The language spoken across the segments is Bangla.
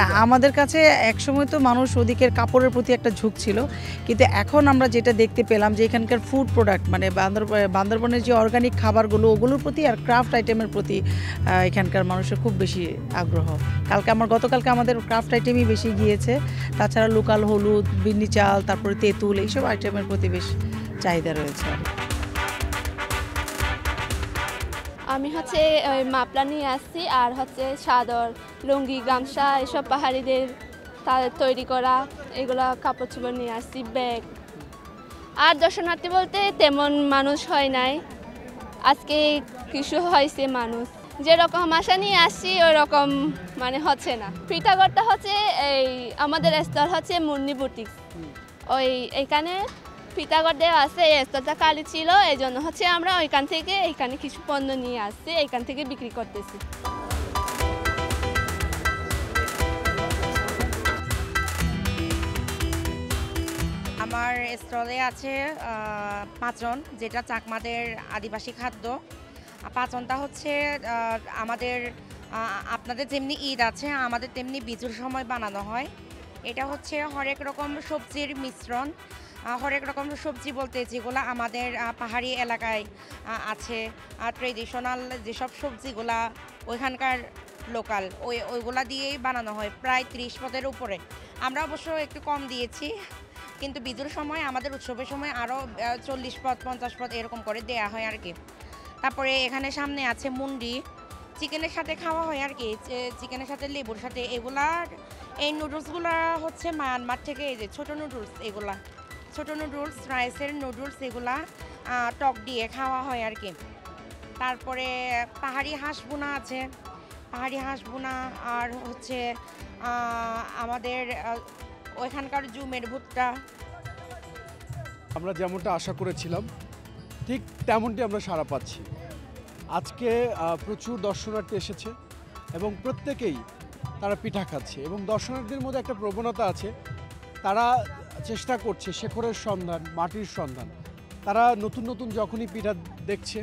না, আমাদের কাছে একসময় তো মানুষ ওদিকের কাপড়ের প্রতি একটা ঝোঁক ছিল, কিন্তু এখন আমরা যেটা দেখতে পেলাম যে এখানকার ফুড প্রোডাক্ট মানে বান্দরবনের যে অর্গানিক খাবারগুলো ওগুলোর প্রতি আর ক্রাফট আইটেমের প্রতি এখানকার মানুষের খুব বেশি আগ্রহ। গতকালকে আমাদের ক্রাফট আইটেমই বেশি গিয়েছে, তাছাড়া লোকাল হলুদ, বিন্নি চাল, তারপরে তেঁতুল, এইসব আইটেমের প্রতি বেশ চাহিদা রয়েছে। আমি হচ্ছে ওই মাপলা নিয়ে আসছি, আর হচ্ছে চাদর, লুঙ্গি, গামছা এসব পাহাড়িদের তাদের তৈরি করা এগুলো কাপড় চোপড় নিয়ে আসছি, ব্যাগ। আর দর্শনার্থী বলতে তেমন মানুষ হয় নাই, আজকে কিছু হয়েছে মানুষ। যেরকম আশা নিয়ে আসছি ওই রকম মানে হচ্ছে না। পিঠাগড়টা হচ্ছে এই আমাদের স্থল হচ্ছে মুন্নি বুটিক, ওই এখানে পিঠাগড় দেওয়া আছে, এই স্থলটা খালি ছিল, এই জন্য হচ্ছে আমরা ওইখান থেকে এইখানে কিছু পণ্য নিয়ে আসছি, এইখান থেকে বিক্রি করতেছি। আমার স্টলে আছে পাঁচন, যেটা চাকমাদের আদিবাসী খাদ্য। পাঁচনটা হচ্ছে আমাদের আপনাদের যেমনি ঈদ আছে আমাদের তেমনি বিজুর সময় বানানো হয়। এটা হচ্ছে হরেক রকম সবজির মিশ্রণ। হরেক রকম সবজি বলতে যেগুলো আমাদের পাহাড়ি এলাকায় আছে, ট্রেডিশনাল যেসব সবজিগুলা ওইখানকার লোকাল ওইগুলা দিয়েই বানানো হয়, প্রায় 30 পদের উপরে। আমরা অবশ্য একটু কম দিয়েছি, কিন্তু বিজুর সময় আমাদের উৎসবের সময় আরও 40 পদ 50 পদ এরকম করে দেয়া হয় আর কি। তারপরে এখানে সামনে আছে মুন্ডি, চিকেনের সাথে খাওয়া হয় আর কি, চিকেনের সাথে লেবুর সাথে। এগুলার এই নুডলসগুলো হচ্ছে মায়ানমার থেকে, এই যে ছোটো নুডলস, এগুলা ছোটো নুডলস, রাইসের নুডলস, এগুলা টক দিয়ে খাওয়া হয় আর কি। তারপরে পাহাড়ি হাঁস বোনা আছে, পাহাড়ি হাঁস বোনা, আর হচ্ছে আমাদের ওইখানকার জুমের ভুট্টা। আমরা যেমনটা আশা করেছিলাম ঠিক তেমনটি আমরা সাড়া পাচ্ছি। আজকে প্রচুর দর্শনার্থী এসেছে এবং প্রত্যেকেই তারা পিঠা খাচ্ছে, এবং দর্শনার্থীদের মধ্যে একটা প্রবণতা আছে, তারা চেষ্টা করছে শেকড়ের সন্ধান, মাটির সন্ধান। তারা নতুন নতুন যখনই পিঠা দেখছে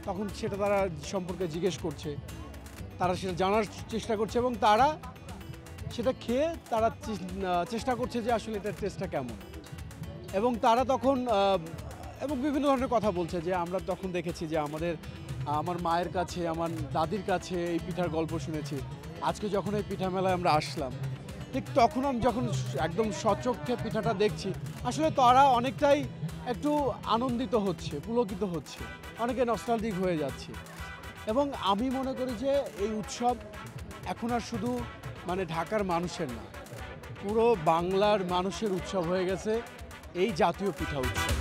তখন সেটা তারা সম্পর্কে জিজ্ঞেস করছে, তারা সেটা জানার চেষ্টা করছে, এবং তারা সেটা খেয়ে তারা চেষ্টা করছে যে আসলে এটার টেস্টটা কেমন। এবং তারা তখন এবং বিভিন্ন ধরনের কথা বলছে যে আমরা তখন দেখেছি যে আমার মায়ের কাছে, আমার দাদির কাছে এই পিঠার গল্প শুনেছি। আজকে যখন এই পিঠা মেলায় আমরা আসলাম, ঠিক তখন আমি যখন একদম সচক্ষে পিঠাটা দেখছি, আসলে তারা অনেকটাই একটু আনন্দিত হচ্ছে, পুলকিত হচ্ছে, অনেকে নস্টালজিক হয়ে যাচ্ছে। এবং আমি মনে করি যে এই উৎসব এখন আর শুধু মানে ঢাকার মানুষের না, পুরো বাংলার মানুষের উৎসব হয়ে গেছে এই জাতীয় পিঠা উৎসব।